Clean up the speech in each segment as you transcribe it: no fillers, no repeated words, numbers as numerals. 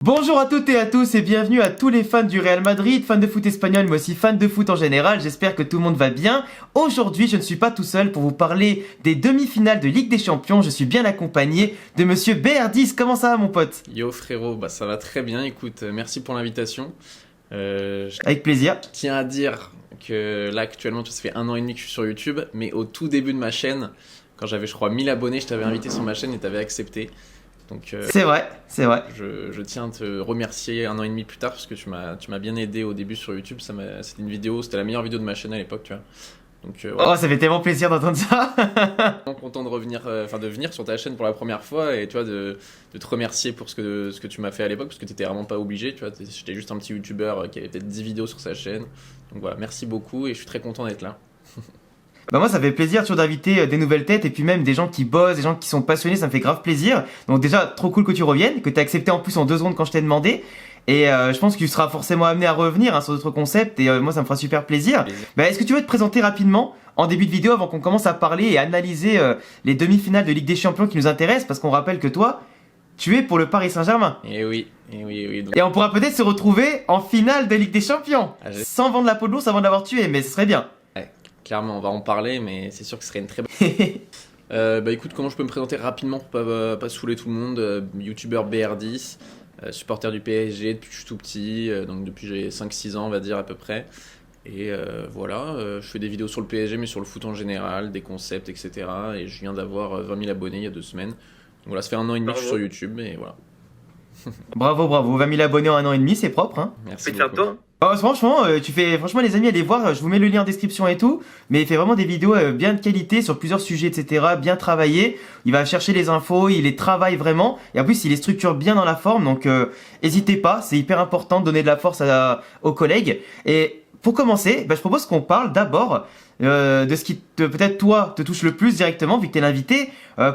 Bonjour à toutes et à tous et bienvenue à tous les fans du Real Madrid, fans de foot espagnol mais aussi fans de foot en général, j'espère que tout le monde va bien. Aujourd'hui je ne suis pas tout seul pour vous parler des demi-finales de Ligue des Champions, je suis bien accompagné de monsieur BR10, comment ça va mon pote? Yo frérot, ça va très bien, écoute, merci pour l'invitation. Avec plaisir. Je tiens à dire que là actuellement ça fait 1 an et demi que je suis sur YouTube, mais au tout début de ma chaîne, quand j'avais je crois 1000 abonnés, je t'avais invité sur ma chaîne et t'avais accepté. Donc C'est vrai. je tiens à te remercier 1 an et demi plus tard parce que tu m'as bien aidé au début sur YouTube. C'était une vidéo, c'était la meilleure vidéo de ma chaîne à l'époque, tu vois. Donc Oh ça fait tellement plaisir d'entendre ça. vraiment content de revenir, de venir sur ta chaîne pour la première fois et tu vois de te remercier pour ce que tu m'as fait à l'époque parce que t'étais vraiment pas obligé, tu vois. J'étais juste un petit youtubeur qui avait peut-être 10 vidéos sur sa chaîne. Donc voilà, merci beaucoup et je suis très content d'être là. Bah moi ça fait plaisir toujours d'inviter des nouvelles têtes et puis même des gens qui bossent, des gens qui sont passionnés, ça me fait grave plaisir. Donc déjà trop cool que tu reviennes, que tu as accepté en plus en 2 secondes quand je t'ai demandé. Et je pense que tu seras forcément amené à revenir sur d'autres concepts et moi ça me fera super plaisir. Bah, est-ce que tu veux te présenter rapidement en début de vidéo avant qu'on commence à parler et analyser les demi-finales de Ligue des Champions qui nous intéressent parce qu'on rappelle que toi, tu es pour le Paris Saint-Germain. Et oui. Donc, Et on pourra peut-être se retrouver en finale de Ligue des Champions. Sans vendre la peau de l'ours avant de l'avoir tué, mais ce serait bien. ouais, clairement, on va en parler, mais c'est sûr que ce serait une très bonne. Bah écoute, comment je peux me présenter rapidement pour pas saouler tout le monde. Youtubeur BR10, supporter du PSG depuis que je suis tout petit, donc depuis j'ai 5-6 ans on va dire à peu près. Et voilà, je fais des vidéos sur le PSG mais sur le foot en général, des concepts, etc. Et je viens d'avoir 20 000 abonnés il y a 2 semaines. Donc voilà, ça fait 1 an et demi que je suis sur YouTube et voilà. Bravo, 20 000 abonnés en 1 an et demi, c'est propre, hein. Merci Fier de beaucoup. toi. Oh, franchement, tu fais, franchement les amis, allez voir, je vous mets le lien en description et tout, mais il fait vraiment des vidéos bien de qualité sur plusieurs sujets, etc., bien travaillé, il va chercher les infos, il les travaille vraiment, et en plus il les structure bien dans la forme, donc n'hésitez pas, c'est hyper important de donner de la force aux collègues. Et pour commencer, je propose qu'on parle d'abord de ce qui peut-être toi te touche le plus directement, vu que t'es l'invité,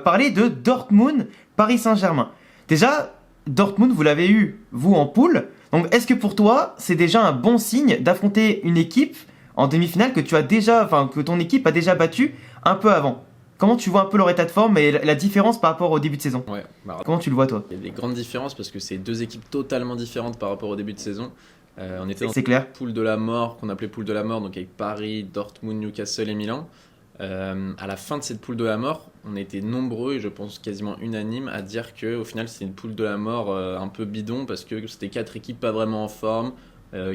parler de Dortmund, Paris Saint-Germain. Déjà, Dortmund, vous l'avez eu, vous, en poule. Donc, est-ce que pour toi, c'est déjà un bon signe d'affronter une équipe en demi-finale que ton équipe a déjà battu un peu avant? Comment tu vois un peu leur état de forme et la différence par rapport au début de saison? Ouais, Comment tu le vois, toi? il y a des grandes différences parce que c'est deux équipes totalement différentes par rapport au début de saison. On était dans C'est clair. poule de la mort, qu'on appelait poule de la mort, donc avec Paris, Dortmund, Newcastle et Milan. À la fin de cette poule de la mort, on était nombreux et je pense quasiment unanimes à dire que au final c'est une poule de la mort un peu bidon parce que c'était 4 équipes pas vraiment en forme,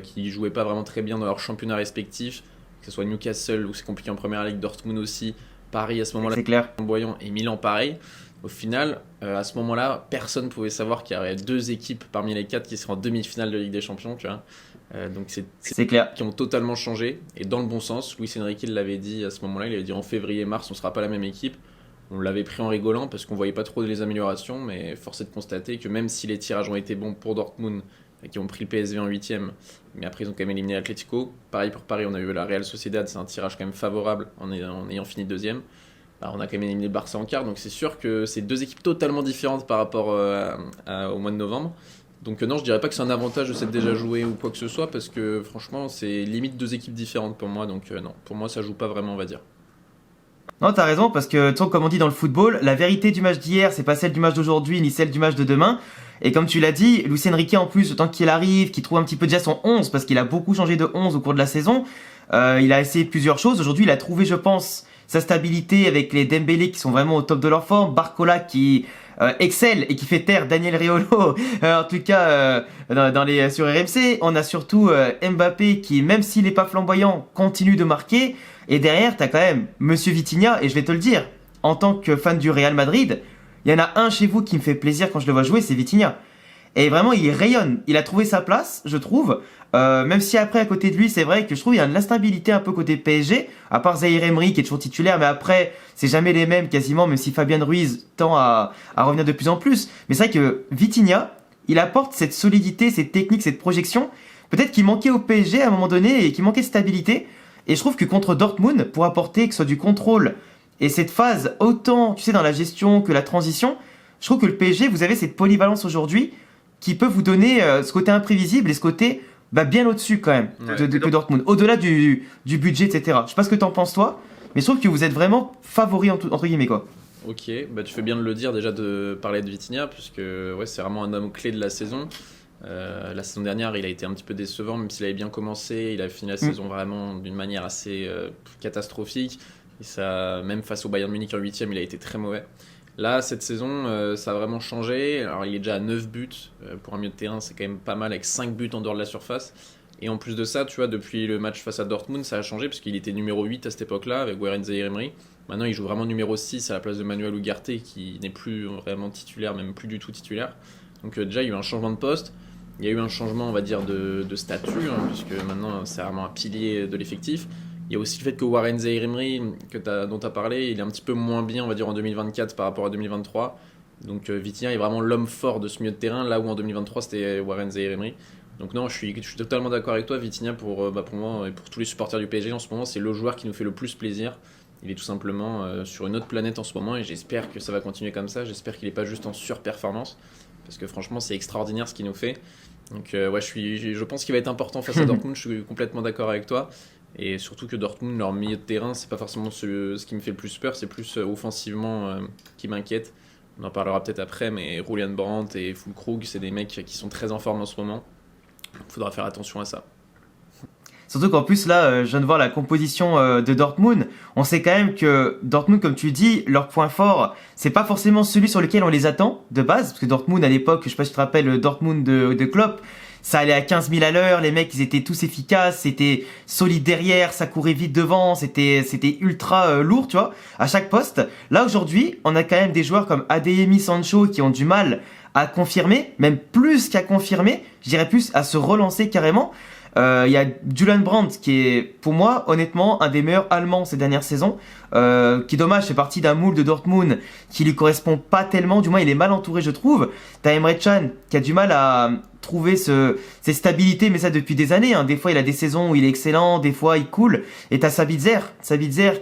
qui jouaient pas vraiment très bien dans leur championnat respectif, que ce soit Newcastle où c'est compliqué en première ligue, Dortmund aussi, Paris à ce moment-là C'est clair. flamboyant et Milan pareil. Au final, à ce moment-là, personne pouvait savoir qu'il y aurait 2 équipes parmi les 4 qui seraient en demi-finale de Ligue des Champions, tu vois. Donc C'est clair. qui ont totalement changé et dans le bon sens. Luis Enrique l'avait dit à ce moment-là, il avait dit en février-mars on sera pas la même équipe. On l'avait pris en rigolant parce qu'on voyait pas trop les améliorations, mais force est de constater que même si les tirages ont été bons pour Dortmund, qui ont pris le PSV en 8ème, mais après ils ont quand même éliminé l'Atlético. Pareil pour Paris, on a eu la Real Sociedad, c'est un tirage quand même favorable en ayant fini deuxième. Bah, on a quand même éliminé le Barça en quart, donc c'est sûr que c'est 2 équipes totalement différentes par rapport au mois de novembre. Donc non, je dirais pas que c'est un avantage de s'être déjà joué ou quoi que ce soit, parce que franchement, c'est limite 2 équipes différentes pour moi, donc non, pour moi ça joue pas vraiment, on va dire. Non, t'as raison, parce que, tu sais, comme on dit dans le football, la vérité du match d'hier, c'est pas celle du match d'aujourd'hui, ni celle du match de demain. Et comme tu l'as dit, Luis Enrique, en plus, le temps qu'il arrive, qu'il trouve un petit peu déjà son 11, parce qu'il a beaucoup changé de 11 au cours de la saison, il a essayé plusieurs choses. Aujourd'hui, il a trouvé, je pense, sa stabilité avec les Dembélé qui sont vraiment au top de leur forme, Barcola qui excelle et qui fait taire Daniel Riolo, en tout cas sur RMC. On a surtout Mbappé qui, même s'il n'est pas flamboyant, continue de marquer. Et derrière, t'as quand même Monsieur Vitinha, et je vais te le dire, en tant que fan du Real Madrid, il y en a un chez vous qui me fait plaisir quand je le vois jouer, c'est Vitinha. Et vraiment, il rayonne. Il a trouvé sa place, je trouve. Même si après, à côté de lui, c'est vrai que je trouve il y a de l'instabilité un peu côté PSG. À part Zaïre Emery qui est toujours titulaire, mais après, c'est jamais les mêmes quasiment, même si Fabien Ruiz tend à revenir de plus en plus. Mais c'est vrai que Vitinha, il apporte cette solidité, cette technique, cette projection. Peut-être qu'il manquait au PSG à un moment donné et qu'il manquait de stabilité. Et je trouve que contre Dortmund, pour apporter que ce soit du contrôle et cette phase autant, tu sais, dans la gestion que la transition, je trouve que le PSG, vous avez cette polyvalence aujourd'hui qui peut vous donner ce côté imprévisible et ce côté bien au-dessus quand même que Dortmund, au-delà du budget, etc. Je sais pas ce que t'en penses toi, mais je trouve que vous êtes vraiment favori entre guillemets quoi. Ok, bah tu fais bien de le dire déjà de parler de Vitinha, puisque ouais, c'est vraiment un homme clé de la saison. La saison dernière, il a été un petit peu décevant, même s'il avait bien commencé. Il a fini la saison vraiment d'une manière assez catastrophique. Et ça, même face au Bayern Munich en 8e, il a été très mauvais. Là, cette saison, ça a vraiment changé. Alors, il est déjà à 9 buts. Pour un milieu de terrain, c'est quand même pas mal, avec 5 buts en dehors de la surface. Et en plus de ça, tu vois, depuis le match face à Dortmund, ça a changé, parce qu'il était numéro 8 à cette époque-là, avec Warren Zaïre-Emery. Maintenant, il joue vraiment numéro 6 à la place de Manuel Ugarte, qui n'est plus vraiment titulaire, même plus du tout titulaire. Donc déjà, il y a eu un changement de poste. Il y a eu un changement, on va dire, de statut, puisque maintenant, c'est vraiment un pilier de l'effectif. Il y a aussi le fait que Warren Zaïre-Emery, dont tu as parlé, il est un petit peu moins bien, on va dire, en 2024 par rapport à 2023. Donc Vitinha est vraiment l'homme fort de ce milieu de terrain, là où en 2023, c'était Warren Zaïre-Emery. Donc non, je suis totalement d'accord avec toi. Vitinha, pour moi et pour tous les supporters du PSG en ce moment, c'est le joueur qui nous fait le plus plaisir. Il est tout simplement sur une autre planète en ce moment, et j'espère que ça va continuer comme ça. J'espère qu'il n'est pas juste en surperformance, parce que franchement, c'est extraordinaire ce qu'il nous fait. Donc je pense qu'il va être important face à Dortmund. Je suis complètement d'accord avec toi. Et surtout que Dortmund, leur milieu de terrain, c'est pas forcément ce qui me fait le plus peur, c'est plus offensivement qui m'inquiète. On en parlera peut-être après, mais Julian Brandt et Füllkrug, c'est des mecs qui sont très en forme en ce moment. Il faudra faire attention à ça. Surtout qu'en plus là, je viens de voir la composition de Dortmund. On sait quand même que Dortmund, comme tu dis, leur point fort, c'est pas forcément celui sur lequel on les attend de base. Parce que Dortmund, à l'époque, je sais pas si tu te rappelles, le Dortmund de Klopp, ça allait à 15 000 à l'heure, les mecs ils étaient tous efficaces, c'était solide derrière, ça courait vite devant, c'était ultra lourd, tu vois, à chaque poste. Là aujourd'hui, on a quand même des joueurs comme Adeyemi, Sancho qui ont du mal à confirmer, même plus qu'à confirmer, je dirais plus à se relancer carrément. Il y a Julian Brandt qui est pour moi honnêtement un des meilleurs Allemands ces dernières saisons, qui dommage fait partie d'un moule de Dortmund qui lui correspond pas tellement, du moins il est mal entouré je trouve. T'as Emre Can qui a du mal à trouver ses stabilités, mais ça depuis des années, hein. Des fois il a des saisons où il est excellent, des fois il coule, et t'as Sabitzer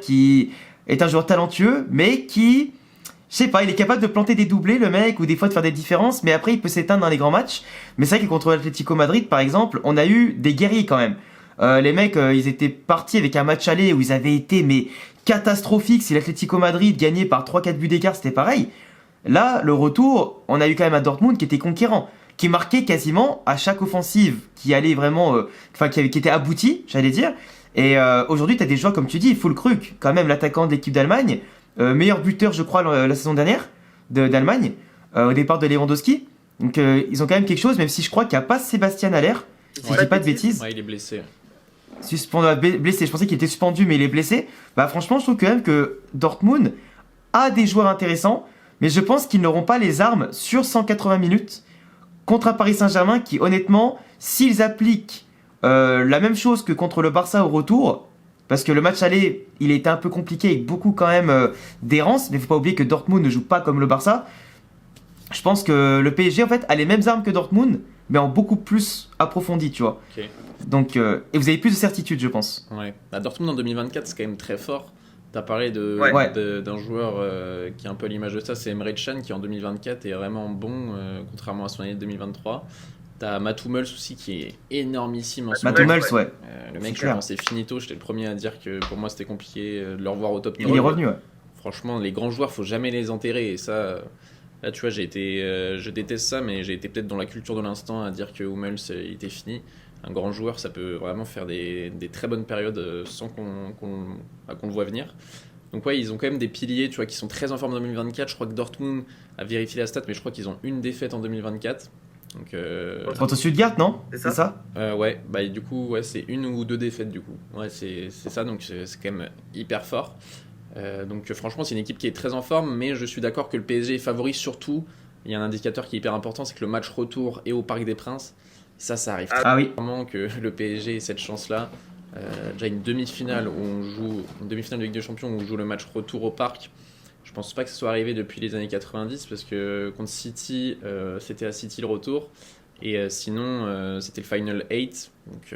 qui est un joueur talentueux mais qui, je sais pas, il est capable de planter des doublés, le mec, ou des fois de faire des différences, mais après il peut s'éteindre dans les grands matchs. Mais c'est vrai que contre l'Atlético Madrid, par exemple, on a eu des guerriers quand même. Les mecs, ils étaient partis avec un match aller où ils avaient été mais catastrophiques. Si l'Atlético Madrid gagnait par 3-4 buts d'écart, c'était pareil. Là, le retour, on a eu quand même un Dortmund qui était conquérant, qui marquait quasiment à chaque offensive, qui allait vraiment, qui était aboutie, j'allais dire. Et aujourd'hui, t'as des joueurs comme tu dis, Füllkrug, quand même l'attaquant de l'équipe d'Allemagne. Meilleur buteur, je crois, la saison dernière d'Allemagne, au départ de Lewandowski. Donc, ils ont quand même quelque chose, même si je crois qu'il n'y a pas Sébastien Haller, si je dis pas de bêtises. Ouais, il est blessé. Blessé, je pensais qu'il était suspendu, mais il est blessé. Bah, franchement, je trouve quand même que Dortmund a des joueurs intéressants, mais je pense qu'ils n'auront pas les armes sur 180 minutes contre un Paris Saint-Germain qui, honnêtement, s'ils appliquent la même chose que contre le Barça au retour. Parce que le match aller, il était un peu compliqué avec beaucoup quand même d'errance. Mais il ne faut pas oublier que Dortmund ne joue pas comme le Barça. Je pense que le PSG en fait a les mêmes armes que Dortmund, mais en beaucoup plus approfondi, tu vois. Okay. Donc, et vous avez plus de certitude, je pense. Ouais. Bah, Dortmund en 2024, c'est quand même très fort. Tu as parlé d'un joueur qui est un peu à l'image de ça, c'est Emre Can qui en 2024 est vraiment bon, contrairement à son année de 2023. T'as Mats Hummels aussi qui est énormissime en ce moment. Mats Hummels, ouais. Le mec, je pensais finito. J'étais le premier à dire que pour moi c'était compliqué de le revoir au top 10. Il est revenu, ouais. Franchement, les grands joueurs, faut jamais les enterrer. Et ça, là, tu vois, je déteste ça, mais j'ai été peut-être dans la culture de l'instant à dire que Hummels il était fini. Un grand joueur, ça peut vraiment faire des très bonnes périodes sans qu'on le voit venir. Donc ouais, ils ont quand même des piliers, tu vois, qui sont très en forme en 2024. Je crois que Dortmund a vérifié la stat, mais je crois qu'ils ont une défaite en 2024. Donc, contre Stuttgart, non? C'est ça ouais, bah, du coup, ouais, c'est une ou deux défaites du coup. Ouais, c'est ça, donc c'est quand même hyper fort. Donc franchement, c'est une équipe qui est très en forme, mais je suis d'accord que le PSG est favori surtout. Il y a un indicateur qui est hyper important, c'est que le match retour est au Parc des Princes. Ça arrive vraiment que le PSG ait cette chance-là. Déjà une demi-finale une demi-finale de Ligue des Champions où on joue le match retour au Parc. Je pense pas que ça soit arrivé depuis les années 90 parce que contre City, c'était à City le retour. Et sinon, c'était le Final 8. Donc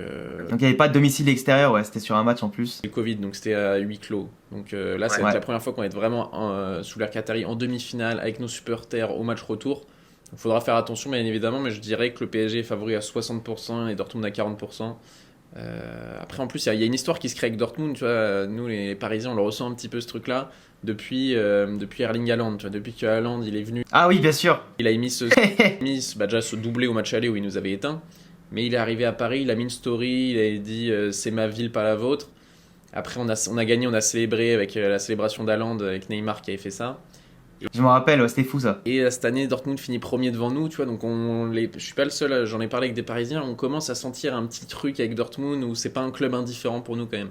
il n'y avait pas de domicile extérieur, ouais, c'était sur un match en plus. Le Covid, donc c'était à huis clos. Donc là, c'est la première fois qu'on va être vraiment sous l'air Qatari en demi-finale avec nos supporters au match retour. Il faudra faire attention, bien évidemment, mais je dirais que le PSG est favori à 60% et Dortmund à 40%. Après, en plus, il y a une histoire qui se crée avec Dortmund. Tu vois, nous, les Parisiens, on le ressent un petit peu ce truc-là depuis Erling Haaland. Tu vois, depuis que Haaland il est venu, Ah oui, bien sûr. il a déjà ce doublé au match aller où il nous avait éteint. Mais il est arrivé à Paris, il a mis une story, il a dit c'est ma ville, pas la vôtre. Après, on a gagné, on a célébré avec la célébration d'Haaland, avec Neymar qui avait fait ça. Je me rappelle, ouais, c'était fou ça. Et cette année, Dortmund finit premier devant nous, tu vois, donc je suis pas le seul, j'en ai parlé avec des Parisiens, on commence à sentir un petit truc avec Dortmund où c'est pas un club indifférent pour nous quand même.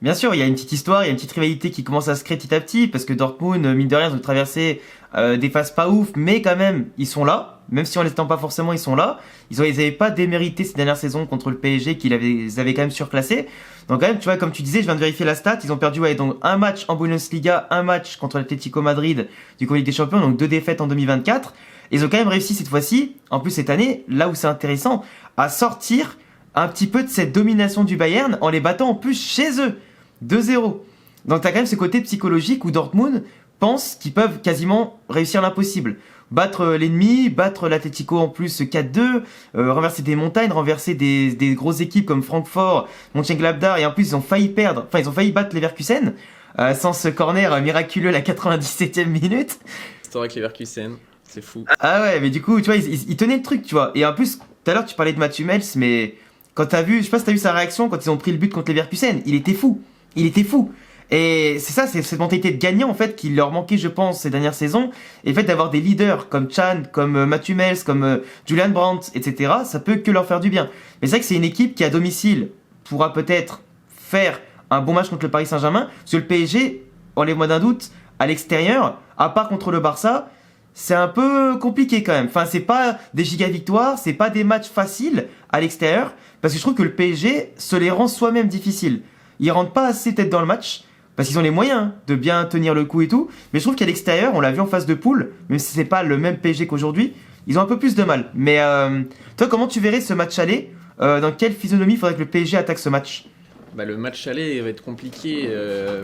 Bien sûr, il y a une petite histoire, il y a une petite rivalité qui commence à se créer petit à petit, parce que Dortmund, mine de rien, ils ont traversé des phases pas ouf, mais quand même, ils sont là. Même si on les attend pas forcément, ils sont là. Ils avaient pas démérité ces dernières saisons contre le PSG, ils avaient quand même surclassé. Donc quand même, tu vois, comme tu disais, je viens de vérifier la stat, ils ont perdu donc un match en Bundesliga, un match contre l'Atlético Madrid du coup Ligue des Champions, donc 2 défaites en 2024. Ils ont quand même réussi cette fois-ci, en plus cette année, là où c'est intéressant, à sortir un petit peu de cette domination du Bayern en les battant en plus chez eux, 2-0. Donc t'as quand même ce côté psychologique où Dortmund pense qu'ils peuvent quasiment réussir l'impossible. Battre l'ennemi, battre l'Atlético en plus 4-2, renverser des montagnes, renverser des grosses équipes comme Francfort, Mönchengladbach, et en plus ils ont failli battre Leverkusen sans ce corner miraculeux à la 97e minute. Histoire avec Leverkusen, c'est fou. Ah ouais, mais du coup, tu vois, ils tenaient le truc, tu vois. Et en plus, tout à l'heure tu parlais de Mathieu Mels, mais quand t'as vu, je sais pas si t'as vu sa réaction quand ils ont pris le but contre Leverkusen, il était fou. Et c'est ça, c'est cette mentalité de gagnant en fait qui leur manquait, je pense, ces dernières saisons. Et le fait d'avoir des leaders comme Chan, comme Mathieu Mels, comme Julian Brandt, etc., ça peut que leur faire du bien. Mais c'est vrai que c'est une équipe qui à domicile pourra peut-être faire un bon match contre le Paris Saint-Germain, parce que le PSG, enlève-moi d'un doute, à l'extérieur, à part contre le Barça, c'est un peu compliqué quand même. Enfin, c'est pas des giga victoires, c'est pas des matchs faciles à l'extérieur, parce que je trouve que le PSG se les rend soi-même difficiles. Ils rentrent pas assez tête dans le match, parce qu'ils ont les moyens de bien tenir le coup et tout, mais je trouve qu'à l'extérieur, on l'a vu en phase de poule, même si c'est pas le même PSG qu'aujourd'hui, ils ont un peu plus de mal. Mais toi, comment tu verrais ce match aller dans quelle physionomie il faudrait que le PSG attaque ce match? Bah, le match aller va être compliqué,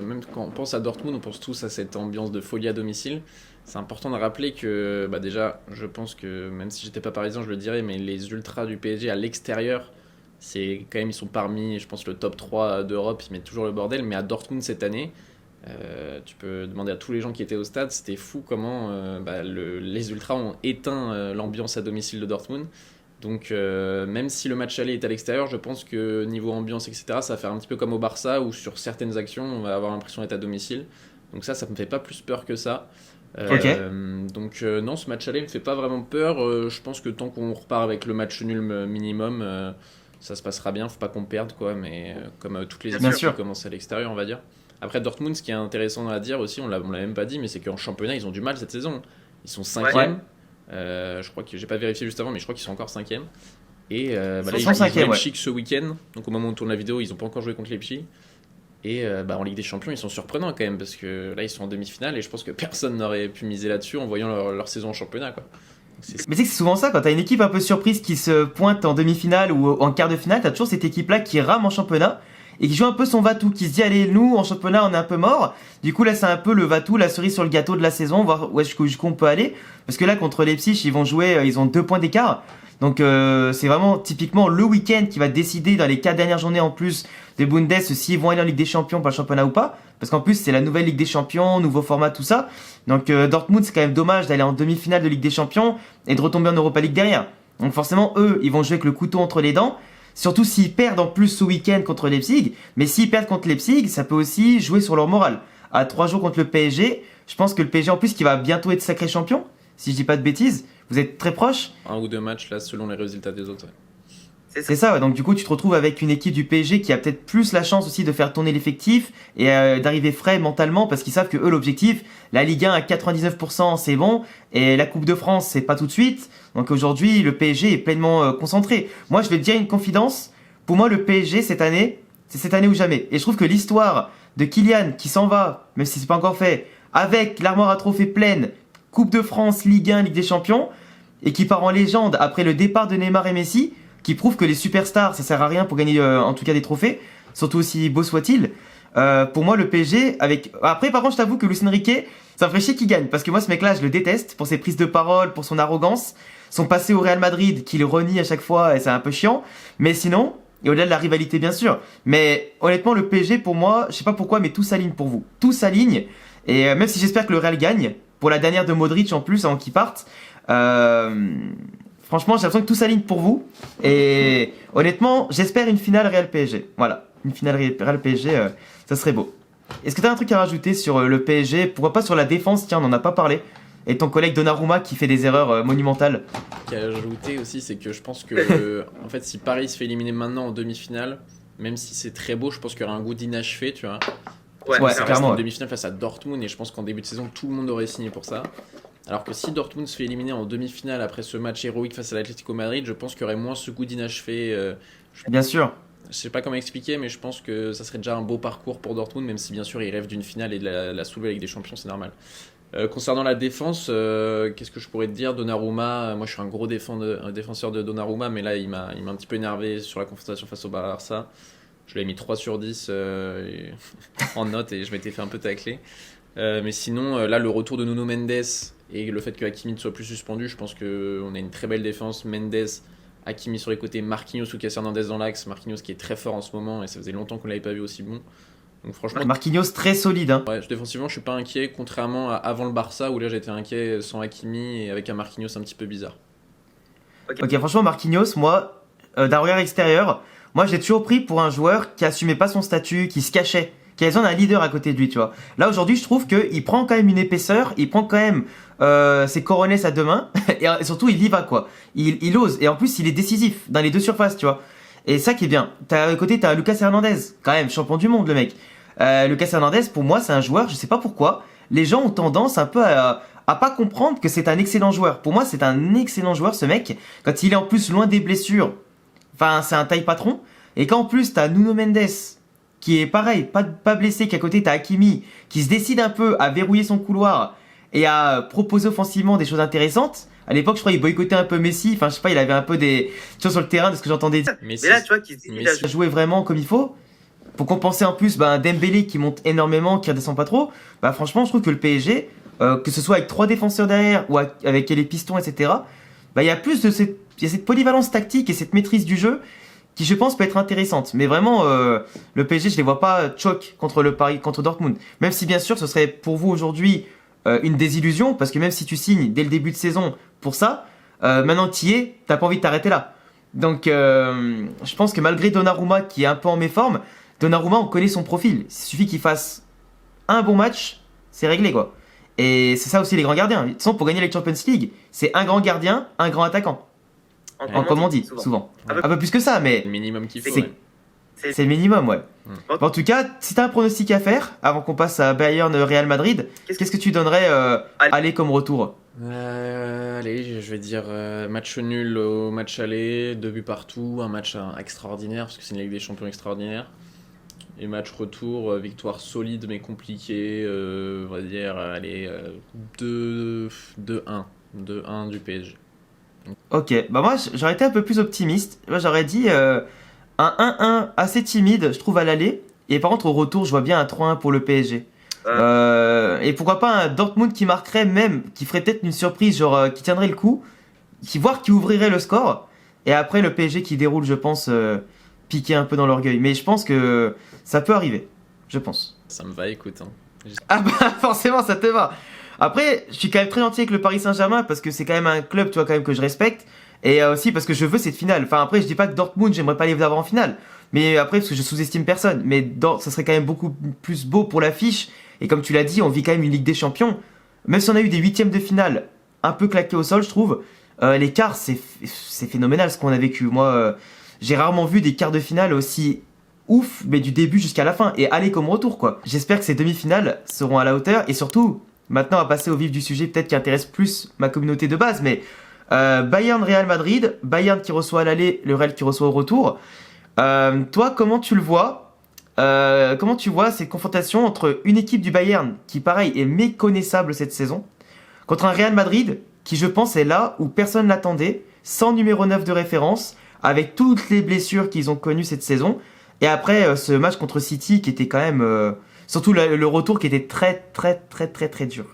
même quand on pense à Dortmund, on pense tous à cette ambiance de folie à domicile. C'est important de rappeler que, bah déjà, je pense que, même si j'étais pas parisien, je le dirais, mais les ultras du PSG à l'extérieur, c'est quand même, ils sont parmi, je pense, le top 3 d'Europe, ils mettent toujours le bordel, mais à Dortmund cette année, tu peux demander à tous les gens qui étaient au stade, c'était fou comment les ultras ont éteint l'ambiance à domicile de Dortmund. Donc même si le match aller est à l'extérieur, je pense que niveau ambiance, etc., ça va faire un petit peu comme au Barça, où sur certaines actions, on va avoir l'impression d'être à domicile. Donc ça me fait pas plus peur que ça. Ok. Donc non, ce match aller me fait pas vraiment peur. Je pense que tant qu'on repart avec le match nul minimum, ça se passera bien. Faut pas qu'on perde, quoi. Mais comme toutes les Bien équipes sûr. qui commencent à l'extérieur, on va dire. Après Dortmund, ce qui est intéressant à dire aussi, on l'a même pas dit, mais c'est qu'en championnat, ils ont du mal cette saison. Ils sont 5e. Ouais. Je crois que j'ai pas vérifié juste avant, mais je crois qu'ils sont encore 5e. Et là, Ils sont ils jouent 5e, ouais. Leipzig ce week-end. Donc au moment où on tourne la vidéo, ils ont pas encore joué contre Leipzig. Et en Ligue des Champions, ils sont surprenants quand même, parce que là, ils sont en demi-finale, et je pense que personne n'aurait pu miser là-dessus en voyant leur saison en championnat, quoi. Mais tu sais que c'est souvent ça, quand t'as une équipe un peu surprise qui se pointe en demi-finale ou en quart de finale, t'as toujours cette équipe-là qui rame en championnat et qui joue un peu son va-tout, qui se dit allez, nous en championnat on est un peu mort. Du coup là c'est un peu le va-tout, la cerise sur le gâteau de la saison, voir où est-ce qu'on peut aller. Parce que là contre Leipzig ils vont jouer, ils ont 2 points d'écart. Donc c'est vraiment typiquement le week-end qui va décider dans les 4 dernières journées en plus des Bundes s'ils vont aller en Ligue des Champions pour le championnat ou pas. Parce qu'en plus c'est la nouvelle Ligue des Champions, nouveau format, tout ça. Donc Dortmund c'est quand même dommage d'aller en demi-finale de Ligue des Champions et de retomber en Europa League derrière. Donc forcément eux ils vont jouer avec le couteau entre les dents. Surtout s'ils perdent en plus ce week-end contre Leipzig. Mais s'ils perdent contre Leipzig, ça peut aussi jouer sur leur morale. À 3 jours contre le PSG, je pense que le PSG en plus qui va bientôt être sacré champion, si je dis pas de bêtises, vous êtes très proches. 1 ou 2 matchs là selon les résultats des autres. Ouais. C'est ça, ouais. Donc du coup tu te retrouves avec une équipe du PSG qui a peut-être plus la chance aussi de faire tourner l'effectif et d'arriver frais mentalement parce qu'ils savent que eux l'objectif, la Ligue 1 à 99% c'est bon et la Coupe de France c'est pas tout de suite. Donc aujourd'hui le PSG est pleinement concentré. Moi je vais te dire une confidence, pour moi le PSG cette année, c'est cette année ou jamais. Et je trouve que l'histoire de Kylian qui s'en va, même si c'est pas encore fait, avec l'armoire à trophées pleine, Coupe de France, Ligue 1, Ligue des Champions, et qui part en légende après le départ de Neymar et Messi, qui prouve que les superstars, ça sert à rien pour gagner en tout cas des trophées, surtout aussi beau soit-il. Pour moi, le PSG, avec... Après, par contre, je t'avoue que Luis Enrique, ça me ferait chier qu'il gagne, parce que moi, ce mec-là, je le déteste pour ses prises de parole, pour son arrogance, son passé au Real Madrid, qu'il renie à chaque fois, et c'est un peu chiant. Mais sinon, et au-delà de la rivalité bien sûr. Mais honnêtement, le PSG pour moi, je sais pas pourquoi, mais tout s'aligne pour vous. Tout s'aligne. Et même si j'espère que le Real gagne, pour la dernière de Modric en plus avant qu'il parte, franchement j'ai l'impression que tout s'aligne pour vous. Et honnêtement, j'espère une finale Real PSG. Voilà, une finale Real PSG, ça serait beau. Est-ce que tu as un truc à rajouter sur le PSG? Pourquoi pas sur la défense? Tiens, on n'en a pas parlé. Et ton collègue Donnarumma qui fait des erreurs monumentales. Ce qu'il y a à ajouter aussi, c'est que je pense que en fait, si Paris se fait éliminer maintenant en demi-finale, même si c'est très beau, je pense qu'il y aura un goût d'inachevé, tu vois. Ouais, Ça reste clairement. en demi-finale face à Dortmund et je pense qu'en début de saison, tout le monde aurait signé pour ça. Alors que si Dortmund se fait éliminer en demi-finale après ce match héroïque face à l'Atlético Madrid, je pense qu'il y aurait moins ce goût d'inachevé. Bien sûr. Je sais pas comment expliquer, mais je pense que ça serait déjà un beau parcours pour Dortmund, même si bien sûr ils rêvent d'une finale et de la soulever avec des champions, c'est normal. Concernant la défense, qu'est-ce que je pourrais te dire? Donnarumma, moi je suis un gros défenseur de Donnarumma, mais là il m'a un petit peu énervé sur la confrontation face au Barça. Je lui ai mis 3 sur 10 en note et je m'étais fait un peu tacler. Mais sinon, là le retour de Nuno Mendes et le fait que Hakimi ne soit plus suspendu, je pense qu'on a une très belle défense. Mendes, Hakimi sur les côtés, Marquinhos ou Lucas Hernandez dans l'axe. Marquinhos qui est très fort en ce moment et ça faisait longtemps qu'on ne l'avait pas vu aussi bon. Donc franchement, Marquinhos très solide. Hein. ouais, défensivement, je suis pas inquiet, contrairement à avant le Barça où là j'étais inquiet sans Hakimi et avec un Marquinhos un petit peu bizarre. Ok, franchement, Marquinhos, moi, d'un regard extérieur, moi j'ai toujours pris pour un joueur qui assumait pas son statut, qui se cachait, qui avait besoin d'un leader à côté de lui, tu vois. Là aujourd'hui, je trouve qu'il prend quand même une épaisseur, il prend quand même ses coronets à deux mains, et surtout il y va quoi. Il ose, et en plus il est décisif dans les deux surfaces, tu vois. Et ça qui est bien. À côté, t'as Lucas Hernandez, quand même, champion du monde le mec. Lucas Hernandez, pour moi, c'est un joueur, je sais pas pourquoi, les gens ont tendance un peu à pas comprendre que c'est un excellent joueur. Pour moi, c'est un excellent joueur, ce mec. Quand il est en plus loin des blessures, enfin, c'est un taille patron. Et quand en plus, t'as Nuno Mendes, qui est pareil, pas blessé, qu'à côté, t'as Hakimi, qui se décide un peu à verrouiller son couloir et à proposer offensivement des choses intéressantes. À l'époque, je crois qu'il boycottait un peu Messi. Enfin, je sais pas, il avait un peu des choses sur le terrain de ce que j'entendais dire. Mais là, tu vois, mais il a si- Jouer vraiment comme il faut. Pour compenser en plus Dembélé qui monte énormément, qui redescend pas trop, franchement je trouve que le PSG, que ce soit avec 3 défenseurs derrière ou avec les pistons, etc., il y a plus de il y a cette polyvalence tactique et cette maîtrise du jeu qui je pense peut être intéressante. Mais vraiment, le PSG je les vois pas choc contre le Paris, contre Dortmund. Même si bien sûr ce serait pour vous aujourd'hui une désillusion, parce que même si tu signes dès le début de saison pour ça, maintenant tu y es, t'as pas envie de t'arrêter là. Donc je pense que malgré Donnarumma qui est un peu en méforme, Donnarumma, on connaît son profil. Il suffit qu'il fasse un bon match, c'est réglé quoi. Et c'est ça aussi les grands gardiens. De toute façon, pour gagner les Champions League, c'est un grand gardien, un grand attaquant. Comme on dit, souvent. Un peu plus que ça, mais le minimum qu'il faut. c'est Ouais. c'est le minimum, ouais. Mm. En tout cas, si t'as un pronostic à faire, avant qu'on passe à Bayern-Real Madrid, qu'est-ce que tu donnerais aller comme retour? Allez, je vais dire match nul au match aller, 2 buts partout, un match extraordinaire parce que c'est une Ligue des Champions extraordinaire. Et match retour, victoire solide mais compliquée, on va dire, allez, 2-1. 2-1 du PSG. Ok, moi j'aurais été un peu plus optimiste. Moi j'aurais dit un 1-1 assez timide, je trouve, à l'aller. Et par contre, au retour, je vois bien un 3-1 pour le PSG. Et pourquoi pas un Dortmund qui marquerait même, qui ferait peut-être une surprise, genre qui tiendrait le coup, qui ouvrirait le score. Et après, le PSG qui déroule, je pense, piquer un peu dans l'orgueil. Mais je pense que ça peut arriver, je pense. Ça me va, écoute. Hein. Ah forcément, ça te va. Après, je suis quand même très gentil avec le Paris Saint-Germain parce que c'est quand même un club, tu vois, quand même que je respecte. Et aussi parce que je veux cette finale. Enfin, après, je dis pas que Dortmund, j'aimerais pas les avoir en finale. Mais après, parce que je sous-estime personne. Mais ça serait quand même beaucoup plus beau pour l'affiche. Et comme tu l'as dit, on vit quand même une Ligue des Champions. Même si on a eu des huitièmes de finale un peu claqués au sol, je trouve, l'écart, c'est phénoménal ce qu'on a vécu. Moi, j'ai rarement vu des quarts de finale aussi ouf, mais du début jusqu'à la fin. Et aller comme retour, quoi. J'espère que ces demi-finales seront à la hauteur. Et surtout, maintenant, on va passer au vif du sujet, peut-être qui intéresse plus ma communauté de base, mais Bayern-Real Madrid, Bayern qui reçoit à l'aller, le Real qui reçoit au retour. Toi, comment tu le vois? Comment tu vois cette confrontation entre une équipe du Bayern qui, pareil, est méconnaissable cette saison, contre un Real Madrid qui, je pense, est là où personne l'attendait, sans numéro 9 de référence, avec toutes les blessures qu'ils ont connues cette saison, et après ce match contre City qui était quand même... surtout le retour qui était très très très très très dur.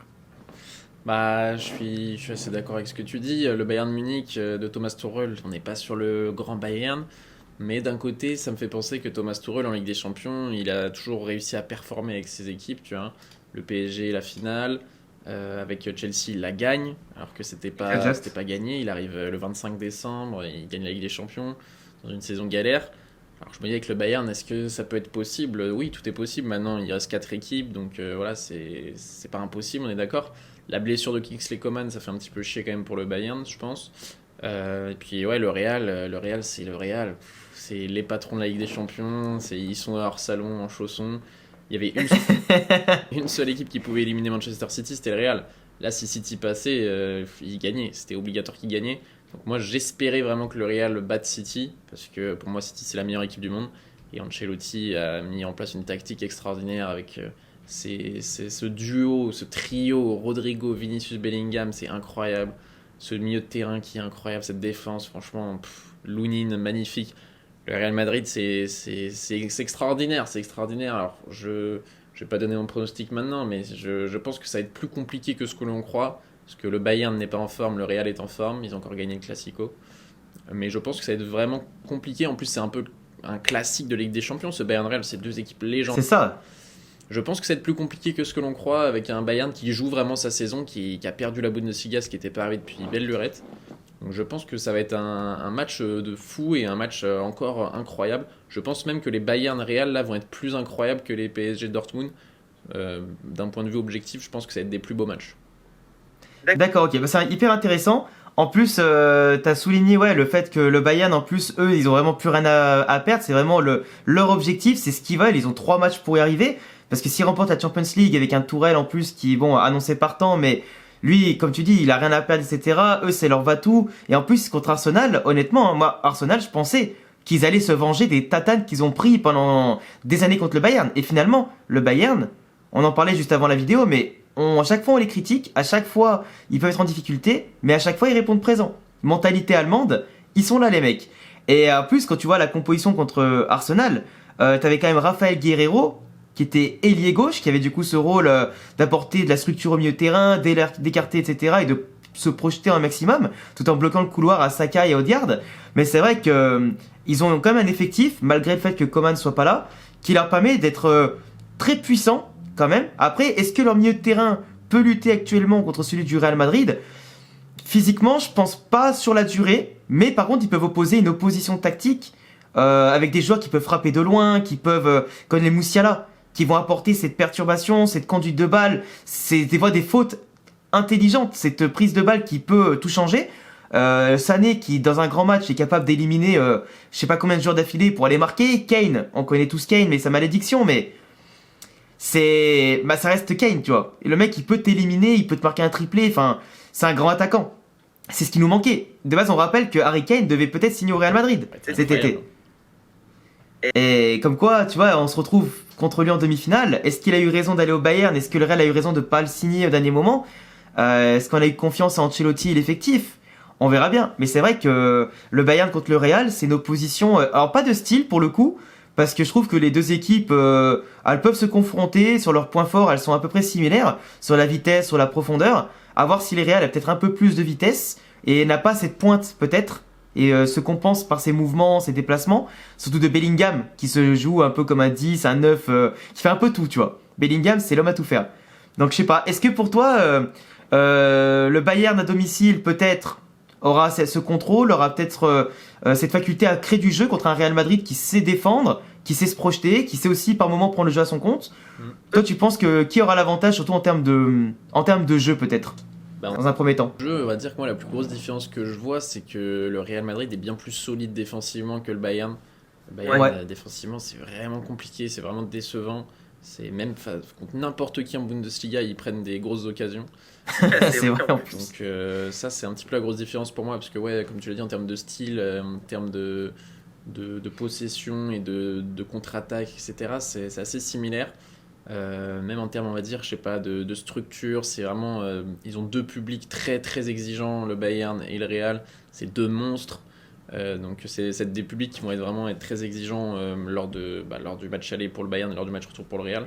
Bah, je suis assez d'accord avec ce que tu dis. Le Bayern Munich de Thomas Tuchel, on n'est pas sur le grand Bayern. Mais d'un côté, ça me fait penser que Thomas Tuchel en Ligue des Champions, il a toujours réussi à performer avec ses équipes, tu vois. Le PSG, la finale, avec Chelsea, il la gagne, alors que c'était pas gagné. Il arrive le 25 décembre, il gagne la Ligue des Champions dans une saison galère. Alors je me dis avec le Bayern, est-ce que ça peut être possible? Oui, tout est possible. Maintenant, il reste 4 équipes, donc voilà, c'est pas impossible, on est d'accord. La blessure de Kingsley Coman, ça fait un petit peu chier quand même pour le Bayern, je pense. Et puis ouais, le Real, c'est le Real. C'est les patrons de la Ligue des Champions, ils sont hors salon, en chaussons. Il y avait une seule équipe qui pouvait éliminer Manchester City, c'était le Real. Là, si City passait, il gagnait. C'était obligatoire qu'il gagnait. Donc moi, j'espérais vraiment que le Real batte City, parce que pour moi, City, c'est la meilleure équipe du monde. Et Ancelotti a mis en place une tactique extraordinaire avec ce duo, ce trio, Rodrigo, Vinicius, Bellingham, c'est incroyable. Ce milieu de terrain qui est incroyable, cette défense, franchement, Lunin, magnifique. Le Real Madrid, c'est extraordinaire, c'est extraordinaire. Alors, je vais pas donner mon pronostic maintenant, mais je pense que ça va être plus compliqué que ce que l'on croit, parce que le Bayern n'est pas en forme, le Real est en forme, ils ont encore gagné le Classico. Mais je pense que ça va être vraiment compliqué. En plus, c'est un peu un classique de Ligue des Champions, ce Bayern-Real, c'est deux équipes légendaires. C'est ça. Je pense que ça va être plus compliqué que ce que l'on croit, avec un Bayern qui joue vraiment sa saison, qui a perdu la Bundesliga, ce qui n'était pas arrivé depuis belle lurette. Donc je pense que ça va être un match de fou et un match encore incroyable. Je pense même que les Bayern Real là vont être plus incroyables que les PSG Dortmund. D'un point de vue objectif, je pense que ça va être des plus beaux matchs. D'accord, ok, bah, c'est hyper intéressant. En plus, tu as souligné le fait que le Bayern, en plus, eux, ils ont vraiment plus rien à perdre. C'est vraiment leur objectif, c'est ce qu'ils veulent. Ils ont 3 matchs pour y arriver. Parce que s'ils remportent la Champions League avec un Tourelle en plus qui est annoncé partant, mais lui, comme tu dis, il a rien à perdre, etc. Eux, c'est leur va-tout. Et en plus, contre Arsenal, honnêtement, moi, Arsenal, je pensais qu'ils allaient se venger des tatanes qu'ils ont pris pendant des années contre le Bayern. Et finalement, le Bayern, on en parlait juste avant la vidéo, mais à chaque fois on les critique, à chaque fois ils peuvent être en difficulté, mais à chaque fois ils répondent présent. Mentalité allemande, ils sont là les mecs. Et en plus, quand tu vois la composition contre Arsenal, t'avais quand même Rafael Guerreiro, qui était ailier gauche, qui avait du coup ce rôle d'apporter de la structure au milieu de terrain, d'écarter, etc. et de se projeter un maximum, tout en bloquant le couloir à Saka et à Odegaard. Mais c'est vrai que ils ont quand même un effectif, malgré le fait que Coman soit pas là, qui leur permet d'être très puissants quand même. Après, est-ce que leur milieu de terrain peut lutter actuellement contre celui du Real Madrid? Physiquement, je pense pas sur la durée, mais par contre, ils peuvent opposer une opposition tactique avec des joueurs qui peuvent frapper de loin, qui peuvent, comme les Moussiala, qui vont apporter cette perturbation, cette conduite de balle, c'est des fois des fautes intelligentes, cette prise de balle qui peut tout changer. Sané qui dans un grand match est capable d'éliminer je sais pas combien de joueurs d'affilée pour aller marquer. Kane, on connaît tous Kane mais sa malédiction, mais ça reste Kane, tu vois. Et le mec il peut t'éliminer, il peut te marquer un triplé, enfin c'est un grand attaquant. C'est ce qui nous manquait. De base on rappelle que Harry Kane devait peut-être signer au Real Madrid cet été. Et comme quoi, tu vois, on se retrouve contre lui en demi-finale. Est-ce qu'il a eu raison d'aller au Bayern? Est-ce que le Real a eu raison de ne pas le signer au dernier moment? Est-ce qu'on a eu confiance en Ancelotti et l'effectif? On verra bien. Mais c'est vrai que le Bayern contre le Real, c'est une opposition... alors pas de style pour le coup, parce que je trouve que les deux équipes, elles peuvent se confronter. Sur leurs points forts, elles sont à peu près similaires. Sur la vitesse, sur la profondeur. À voir si le Real a peut-être un peu plus de vitesse et n'a pas cette pointe peut-être. Et se compense par ses mouvements, ses déplacements, surtout de Bellingham qui se joue un peu comme un 10, un 9, qui fait un peu tout, tu vois. Bellingham, c'est l'homme à tout faire. Donc je sais pas, est-ce que pour toi, le Bayern à domicile peut-être aura ce contrôle, aura peut-être cette faculté à créer du jeu contre un Real Madrid qui sait défendre, qui sait se projeter, qui sait aussi par moments prendre le jeu à son compte. Toi tu penses que qui aura l'avantage, surtout en termes de jeu peut-être? Dans un premier temps. On va dire que moi, la plus grosse différence que je vois, c'est que le Real Madrid est bien plus solide défensivement que le Bayern. Le Bayern, défensivement, c'est vraiment compliqué, c'est vraiment décevant. C'est même contre n'importe qui en Bundesliga, ils prennent des grosses occasions. C'est vrai en plus. Donc ça, c'est un petit peu la grosse différence pour moi, parce que comme tu l'as dit, en termes de style, en termes de possession et de contre-attaque, etc., c'est assez similaire. Même en termes, on va dire, je sais pas, de structure, c'est vraiment, ils ont deux publics très très exigeants, le Bayern et le Real, c'est deux monstres. Donc c'est des publics qui vont vraiment être très exigeants lors du match aller pour le Bayern et lors du match retour pour le Real.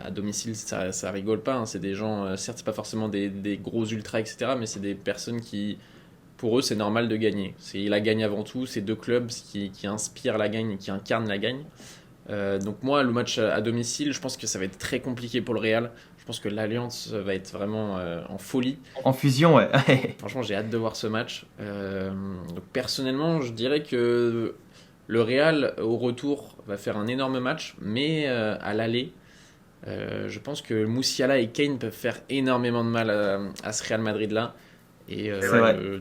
À domicile, ça rigole pas, hein. C'est des gens, certes c'est pas forcément des gros ultras, etc., mais c'est des personnes qui Pour eux, c'est normal de gagner. C'est la gagne avant tout. C'est deux clubs qui inspirent la gagne et qui incarnent la gagne. Donc moi, le match à domicile, je pense que ça va être très compliqué pour le Real. Je pense que l'Alliance va être vraiment en folie. En fusion, ouais. Franchement, j'ai hâte de voir ce match. Donc personnellement, je dirais que le Real, au retour, va faire un énorme match. Mais à l'aller, je pense que Musiala et Kane peuvent faire énormément de mal à ce Real Madrid-là. Et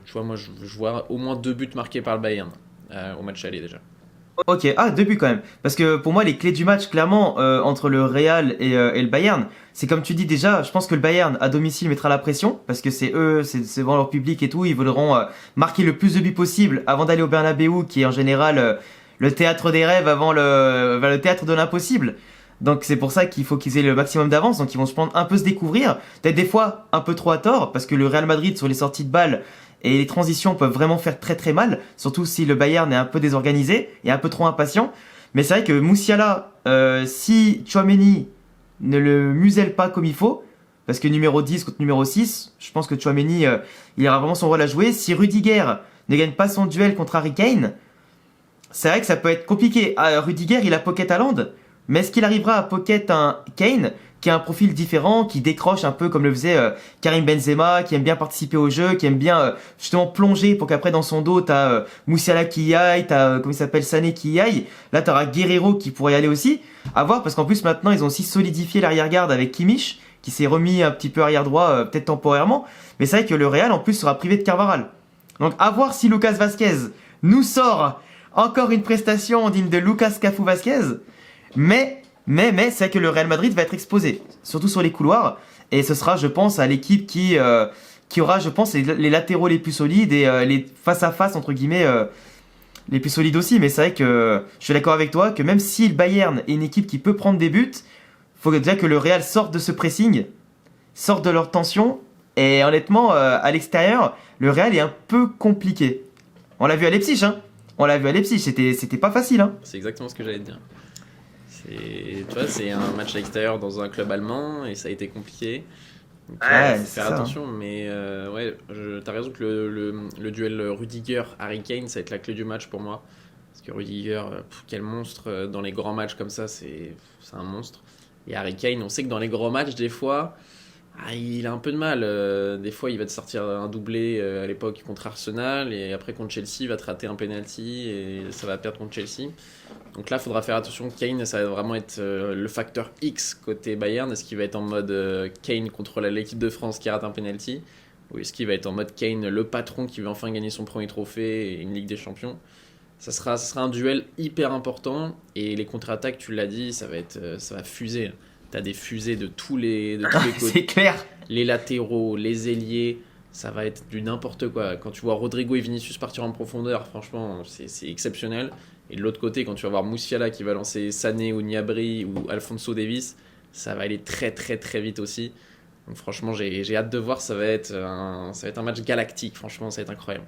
tu vois, moi, je vois au moins 2 buts marqués par le Bayern au match aller déjà. Ok, 2 buts quand même. Parce que pour moi, les clés du match, clairement, entre le Real et le Bayern, c'est comme tu dis déjà, je pense que le Bayern, à domicile, mettra la pression, parce que c'est eux, c'est devant leur public et tout, ils voudront marquer le plus de buts possible avant d'aller au Bernabeu, qui est en général le théâtre des rêves avant le théâtre de l'impossible. Donc c'est pour ça qu'il faut qu'ils aient le maximum d'avance, donc ils vont se prendre un peu se découvrir, peut-être des fois un peu trop à tort, parce que le Real Madrid sur les sorties de balles et les transitions peuvent vraiment faire très très mal, surtout si le Bayern est un peu désorganisé et un peu trop impatient. Mais c'est vrai que Musiala, si Tchouaméni ne le muselle pas comme il faut, parce que numéro 10 contre numéro 6, je pense que Tchouaméni, il aura vraiment son rôle à jouer. Si Rudiger ne gagne pas son duel contre Harry Kane, c'est vrai que ça peut être compliqué. Rudiger, il a pocket Haaland, mais est-ce qu'il arrivera à pocket un Kane qui a un profil différent, qui décroche un peu comme le faisait Karim Benzema, qui aime bien participer au jeu, qui aime bien justement plonger pour qu'après dans son dos t'as Musiala qui y aille, t'as comment il s'appelle, Sané qui y aille. Là t'auras Guerreiro qui pourrait y aller aussi. À voir, parce qu'en plus maintenant ils ont aussi solidifié l'arrière-garde avec Kimmich qui s'est remis un petit peu arrière droit peut-être temporairement. Mais c'est vrai que le Real en plus sera privé de Carvajal. Donc à voir si Lucas Vazquez nous sort encore une prestation digne de Lucas Cafu Vazquez. Mais c'est vrai que le Real Madrid va être exposé, surtout sur les couloirs, et ce sera, je pense, à l'équipe qui aura, je pense, les latéraux les plus solides et les face-à-face, entre guillemets, les plus solides aussi. Mais c'est vrai que je suis d'accord avec toi que même si le Bayern est une équipe qui peut prendre des buts, il faut déjà que le Real sorte de ce pressing, sorte de leur tension, et honnêtement, à l'extérieur, le Real est un peu compliqué. On l'a vu à Leipzig, hein. C'était pas facile, hein. C'est exactement ce que j'allais te dire. Tu vois, c'est un match à l'extérieur dans un club allemand et ça a été compliqué. Donc, Ouais, faut c'est faire ça. attention, mais ouais, t'as raison que le duel Rudiger-Harry Kane, ça va être la clé du match pour moi. Parce que Rudiger, quel monstre dans les grands matchs comme ça, c'est un monstre. Et Harry Kane, on sait que dans les grands matchs, des fois, il a un peu de mal. Des fois, il va te sortir un doublé à l'époque contre Arsenal et après contre Chelsea, il va te rater un penalty et ça va perdre contre Chelsea. Donc là, il faudra faire attention. Kane, ça va vraiment être le facteur X côté Bayern. Est-ce qu'il va être en mode Kane contre l'équipe de France qui rate un penalty, ou est-ce qu'il va être en mode Kane, le patron qui veut enfin gagner son premier trophée et une Ligue des Champions? Ça sera un duel hyper important et les contre-attaques, tu l'as dit, ça va fuser. T'as des fusées de tous les côtés. C'est clair. Les latéraux, les ailiers, ça va être du n'importe quoi. Quand tu vois Rodrigo et Vinicius partir en profondeur, franchement, c'est exceptionnel. Et de l'autre côté, quand tu vas voir Musiala qui va lancer Sané ou Gnabry ou Alphonso Davies, ça va aller très très très vite aussi. Donc franchement, j'ai hâte de voir, ça va être un match galactique, franchement, ça va être incroyable.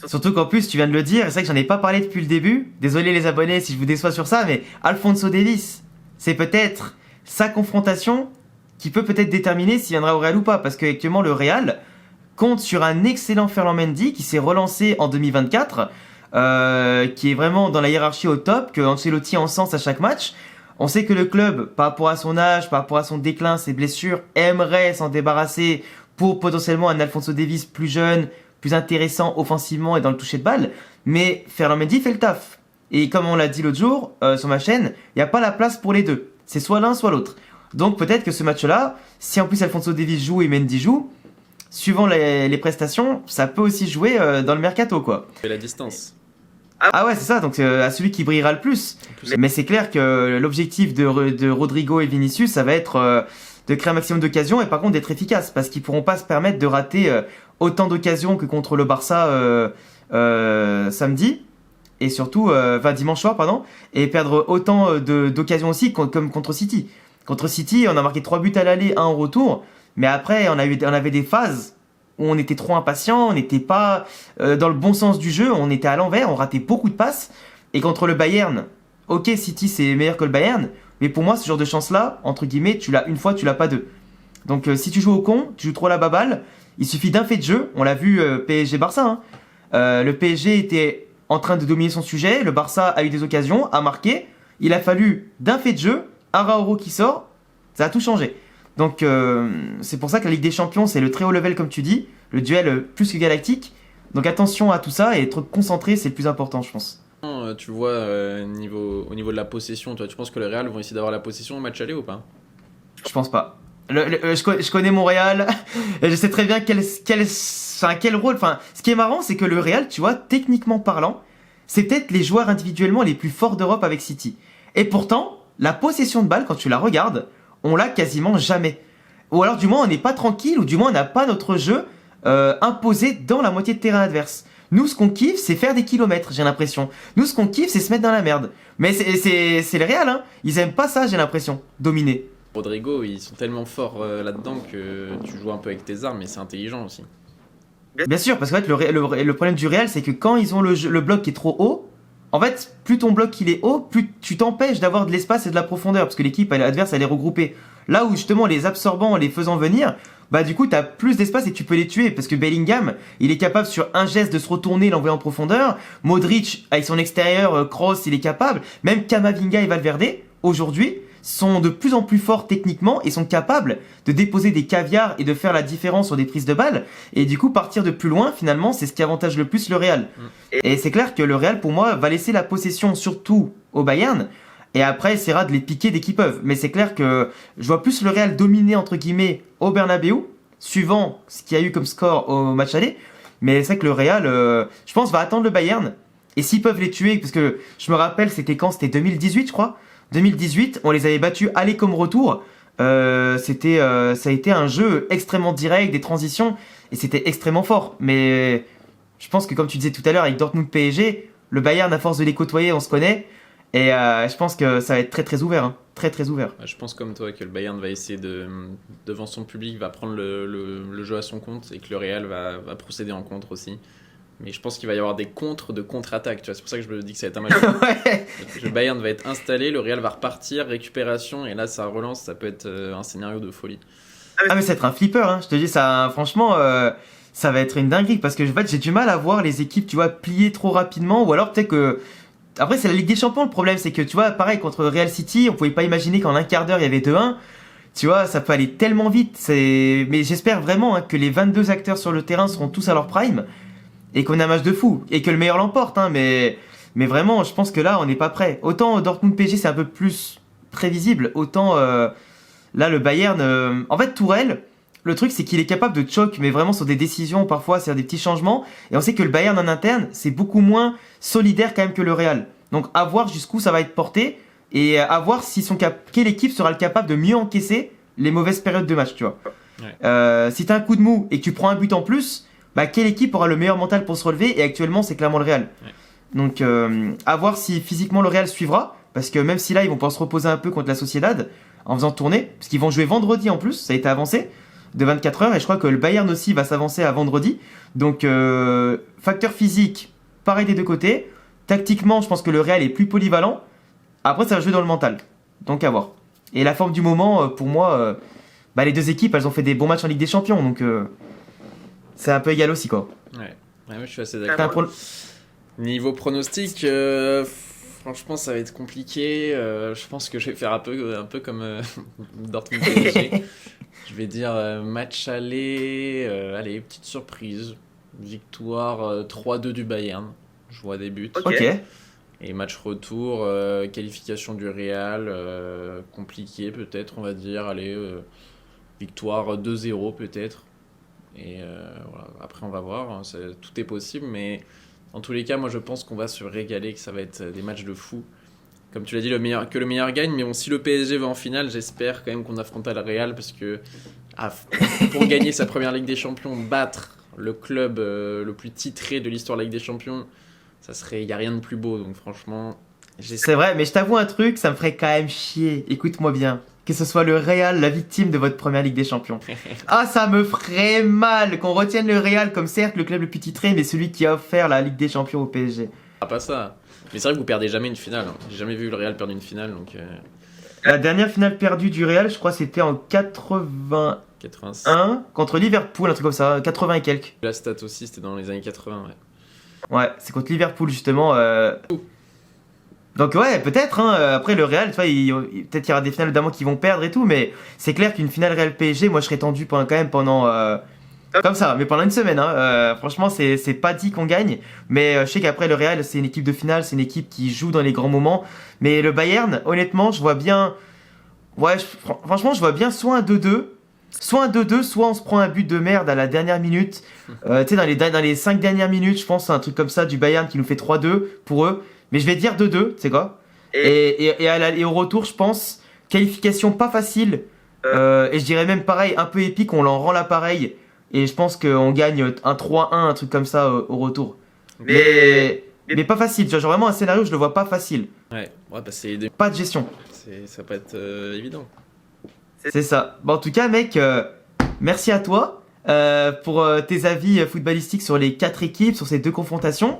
Surtout qu'en plus, tu viens de le dire, c'est vrai que j'en ai pas parlé depuis le début. Désolé les abonnés si je vous déçois sur ça, mais Alphonso Davies, c'est peut-être sa confrontation qui peut peut-être déterminer s'il viendra au Real ou pas. Parce qu'actuellement, le Real compte sur un excellent Ferland Mendy qui s'est relancé en 2024, qui est vraiment dans la hiérarchie au top, que Ancelotti encense à chaque match. On sait que le club, par rapport à son âge, par rapport à son déclin, ses blessures, aimerait s'en débarrasser pour potentiellement un Alphonso Davies plus jeune, plus intéressant offensivement et dans le toucher de balle. Mais Ferland Mendy fait le taf. Et comme on l'a dit l'autre jour sur ma chaîne, il n'y a pas la place pour les deux. C'est soit l'un, soit l'autre. Donc peut-être que ce match-là, si en plus Alphonso Davies joue et Mendy joue, suivant les prestations, ça peut aussi jouer dans le mercato, quoi. Et la distance. Ah ouais, c'est ça, donc à celui qui brillera le plus. Mais c'est clair que l'objectif de Rodrigo et Vinicius, ça va être de créer un maximum d'occasions et par contre d'être efficace, parce qu'ils pourront pas se permettre de rater autant d'occasions que contre le Barça samedi, et surtout, dimanche soir, pardon, et perdre autant d'occasions aussi comme contre City. Contre City, on a marqué 3 buts à l'aller, 1 au retour, mais après, on avait des phases où on était trop impatient, on n'était pas dans le bon sens du jeu, on était à l'envers, on ratait beaucoup de passes. Et contre le Bayern, ok, City c'est meilleur que le Bayern, mais pour moi ce genre de chance là, entre guillemets, tu l'as une fois, tu l'as pas deux. Donc si tu joues au con, tu joues trop la baballe, Il suffit d'un fait de jeu, on l'a vu PSG-Barça. Hein. Le PSG était en train de dominer son sujet, le Barça a eu des occasions, a marqué. Il a fallu d'un fait de jeu, Araújo qui sort, ça a tout changé. Donc c'est pour ça que la Ligue des Champions, c'est le très haut level comme tu dis, le duel plus que galactique. Donc attention à tout ça et être concentré, c'est le plus important, je pense. Tu vois, au niveau de la possession, toi, tu penses que le Real vont essayer d'avoir la possession au match aller ou pas? Je pense pas. Je connais mon Real, et je sais très bien quel rôle. Enfin, ce qui est marrant, c'est que le Real, tu vois, techniquement parlant, c'est peut-être les joueurs individuellement les plus forts d'Europe avec City. Et pourtant, la possession de balle, quand tu la regardes, on l'a quasiment jamais. Ou alors, du moins, on n'est pas tranquille, ou du moins, on n'a pas notre jeu imposé dans la moitié de terrain adverse. Nous, ce qu'on kiffe, c'est faire des kilomètres, j'ai l'impression. Nous, ce qu'on kiffe, c'est se mettre dans la merde. Mais c'est le Real, hein. Ils aiment pas ça, j'ai l'impression. Dominer. Rodrigo, ils sont tellement forts là-dedans que tu joues un peu avec tes armes, mais c'est intelligent aussi. Bien sûr, parce qu'en fait, le problème du Real, c'est que quand ils ont le bloc qui est trop haut, en fait, plus ton bloc il est haut, plus tu t'empêches d'avoir de l'espace et de la profondeur, parce que l'équipe adverse, elle est regroupée. Là où justement les absorbant, en les faisant venir, bah du coup, t'as plus d'espace et tu peux les tuer, parce que Bellingham, il est capable sur un geste de se retourner, l'envoyer en profondeur. Modric, avec son extérieur, cross, il est capable. Même Camavinga et Valverde, aujourd'hui, sont de plus en plus forts techniquement et sont capables de déposer des caviars et de faire la différence sur des prises de balles. Et du coup, partir de plus loin, finalement, c'est ce qui avantage le plus le Real. Et c'est clair que le Real, pour moi, va laisser la possession surtout au Bayern. Et après, essaiera de les piquer dès qu'ils peuvent. Mais c'est clair que je vois plus le Real dominer, entre guillemets, au Bernabéu, suivant ce qu'il y a eu comme score au match aller. Mais c'est vrai que le Real, je pense, va attendre le Bayern. Et s'ils peuvent les tuer, parce que je me rappelle, c'était quand? C'était 2018, je crois. 2018, on les avait battus aller comme retour. Ça a été un jeu extrêmement direct, des transitions, et c'était extrêmement fort. Mais je pense que comme tu disais tout à l'heure avec Dortmund PSG, le Bayern, à force de les côtoyer, on se connaît. Et je pense que ça va être très très ouvert. Hein. Très très ouvert. Je pense comme toi que le Bayern va essayer devant son public, va prendre le jeu à son compte et que le Real va procéder en contre aussi. Mais je pense qu'il va y avoir des contres de contre-attaque. Tu vois, c'est pour ça que je me dis que ça va être un match. Ouais. Le Bayern va être installé, le Real va repartir, récupération, et là ça relance, ça peut être un scénario de folie. Ah mais ça va être un flipper, hein. Je te dis ça, franchement, ça va être une dinguerie parce que en fait, j'ai du mal à voir les équipes, tu vois, plier trop rapidement, ou alors peut-être que après c'est la Ligue des Champions. Le problème c'est que tu vois, pareil contre Real City, on pouvait pas imaginer qu'en un quart d'heure il y avait 2-1. Tu vois, ça peut aller tellement vite. Mais j'espère vraiment hein, que les 22 acteurs sur le terrain seront tous à leur prime. Et qu'on a un match de fou, et que le meilleur l'emporte, hein, mais vraiment, je pense que là, on n'est pas prêt. Autant Dortmund PSG, c'est un peu plus prévisible, autant là, le Bayern... En fait, Tourelle, le truc, c'est qu'il est capable de choc, mais vraiment sur des décisions, parfois, c'est des petits changements, et on sait que le Bayern en interne, c'est beaucoup moins solidaire quand même que le Real. Donc, à voir jusqu'où ça va être porté, et à voir si quelle équipe sera capable de mieux encaisser les mauvaises périodes de match, tu vois. Ouais. Si t'as un coup de mou, et que tu prends un but en plus... Bah, quelle équipe aura le meilleur mental pour se relever? Et actuellement, c'est clairement le Real. Ouais. Donc, à voir si physiquement le Real suivra. Parce que même si là, ils vont pouvoir se reposer un peu contre la Sociedad en faisant tourner. Parce qu'ils vont jouer vendredi en plus. Ça a été avancé de 24 heures. Et je crois que le Bayern aussi va s'avancer à vendredi. Donc, facteur physique, pareil des deux côtés. Tactiquement, je pense que le Real est plus polyvalent. Après, ça va jouer dans le mental. Donc, à voir. Et la forme du moment, pour moi, les deux équipes, elles ont fait des bons matchs en Ligue des Champions. Donc... c'est un peu égal aussi, quoi. Ouais, je suis assez d'accord. Niveau pronostic, franchement, ça va être compliqué. Je pense que je vais faire un peu comme Dortmund PSG. Je vais dire match aller, allez, petite surprise. Victoire 3-2 du Bayern. Je vois des buts. Ok. Et match retour, qualification du Real, compliqué peut-être, on va dire. Allez, victoire 2-0 peut-être. Et voilà. Après on va voir, hein, tout est possible, mais en tous les cas moi je pense qu'on va se régaler, que ça va être des matchs de fou. Comme tu l'as dit, le meilleur gagne, mais bon, si le PSG va en finale, j'espère quand même qu'on affrontera le Real, parce que pour gagner sa première Ligue des Champions, battre le club le plus titré de l'histoire de la Ligue des Champions, il n'y a rien de plus beau, donc franchement... C'est vrai, mais je t'avoue un truc, ça me ferait quand même chier, écoute-moi bien. Que ce soit le Real la victime de votre première Ligue des Champions. Ah, ça me ferait mal qu'on retienne le Real comme certes le club le plus titré, mais celui qui a offert la Ligue des Champions au PSG. Ah, pas ça. Mais c'est vrai que vous perdez jamais une finale. Hein. J'ai jamais vu le Real perdre une finale, donc... La dernière finale perdue du Real, je crois, c'était en 84. 86. contre Liverpool, un truc comme ça, 80 et quelques. La stat aussi, c'était dans les années 80, ouais. Ouais, c'est contre Liverpool justement. Donc ouais, peut-être. Après le Real, tu vois, peut-être qu'il y aura des finales notamment qui vont perdre et tout, mais c'est clair qu'une finale Real PSG, moi je serais tendu quand même pendant comme ça, mais pendant une semaine. Franchement, c'est pas dit qu'on gagne, mais je sais qu'après le Real, c'est une équipe de finale, c'est une équipe qui joue dans les grands moments. Mais le Bayern, honnêtement, je vois bien. Ouais, franchement, je vois bien soit un 2-2. Soit un 2-2, soit on se prend un but de merde à la dernière minute. Tu sais, dans les 5 dernières minutes, je pense, c'est un truc comme ça du Bayern qui nous fait 3-2 pour eux. Mais je vais dire 2-2, tu sais quoi. Et au retour, je pense, qualification pas facile. Et je dirais même pareil, un peu épique, on l'en rend l'appareil. Et je pense qu'on gagne un 3-1, un truc comme ça au retour. Mais pas facile, tu vois, genre vraiment un scénario, je le vois pas facile. Ouais, bah c'est pas de gestion. Ça va pas être évident. C'est ça. Bon, en tout cas, mec, merci à toi pour tes avis footballistiques sur les 4 équipes, sur ces 2 confrontations.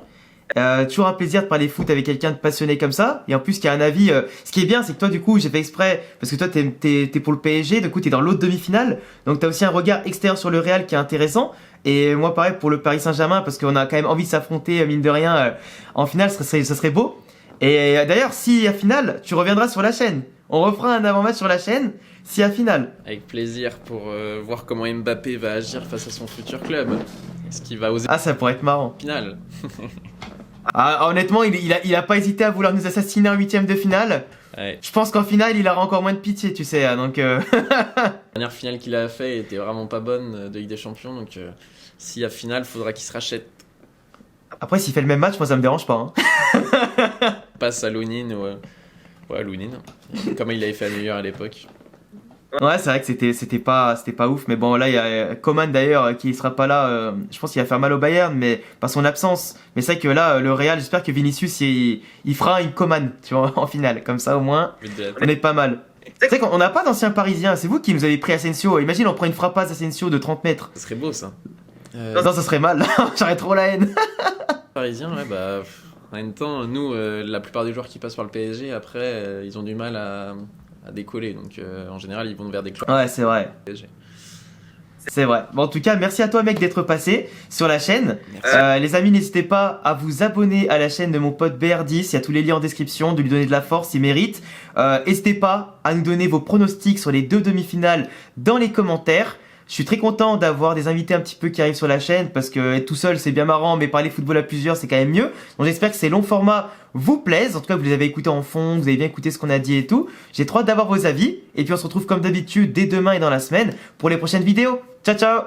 Toujours un plaisir de parler foot avec quelqu'un de passionné comme ça. Et en plus, qui a un avis. Ce qui est bien, c'est que toi, du coup, j'ai fait exprès, parce que toi, t'es pour le PSG, du coup, t'es dans l'autre demi-finale. Donc, t'as aussi un regard extérieur sur le Real qui est intéressant. Et moi, pareil, pour le Paris Saint-Germain, parce qu'on a quand même envie de s'affronter, mine de rien, en finale, ça serait beau. Et d'ailleurs, si à finale, tu reviendras sur la chaîne. On refera un avant-match sur la chaîne, si à finale. Avec plaisir pour voir comment Mbappé va agir face à son futur club. Est-ce qu'il va oser ça pourrait être marrant. Finale. Honnêtement, il a pas hésité à vouloir nous assassiner en 8ème de finale. Ouais. Je pense qu'en finale, il aura encore moins de pitié, tu sais. Donc, La dernière finale qu'il a fait était vraiment pas bonne de Ligue des Champions. Donc, si à finale, faudra qu'il se rachète. Après, s'il fait le même match, moi ça me dérange pas. Passe à Lounine ou. Ouais, Lounine. Comme il avait fait à New York à l'époque. Ouais, c'est vrai que c'était pas ouf. Mais bon, là, il y a Coman d'ailleurs qui sera pas là. Je pense qu'il va faire mal au Bayern, mais par son absence. Mais c'est vrai que là, le Real, j'espère que Vinicius il fera une Coman, tu vois, en finale. Comme ça, au moins, on est pas mal. C'est vrai qu'on n'a pas d'anciens parisiens. C'est vous qui nous avez pris Asensio. Imagine, on prend une frappasse Asensio de 30 mètres. Ça serait beau ça. Non, ça serait mal. J'aurais trop la haine. Parisien, ouais, bah. En même temps, nous, la plupart des joueurs qui passent par le PSG, après, ils ont du mal à décoller. Donc, en général, ils vont vers des clubs. Ouais, c'est vrai. PSG. C'est vrai. Bon, en tout cas, merci à toi, mec, d'être passé sur la chaîne. Les amis, n'hésitez pas à vous abonner à la chaîne de mon pote BR10. Il y a tous les liens en description, de lui donner de la force, il mérite. N'hésitez pas à nous donner vos pronostics sur les 2 demi-finales dans les commentaires. Je suis très content d'avoir des invités un petit peu qui arrivent sur la chaîne parce que être tout seul c'est bien marrant, mais parler football à plusieurs c'est quand même mieux. Donc j'espère que ces longs formats vous plaisent. En tout cas, vous les avez écoutés en fond, vous avez bien écouté ce qu'on a dit et tout. J'ai trop hâte d'avoir vos avis. Et puis on se retrouve comme d'habitude dès demain et dans la semaine pour les prochaines vidéos. Ciao ciao!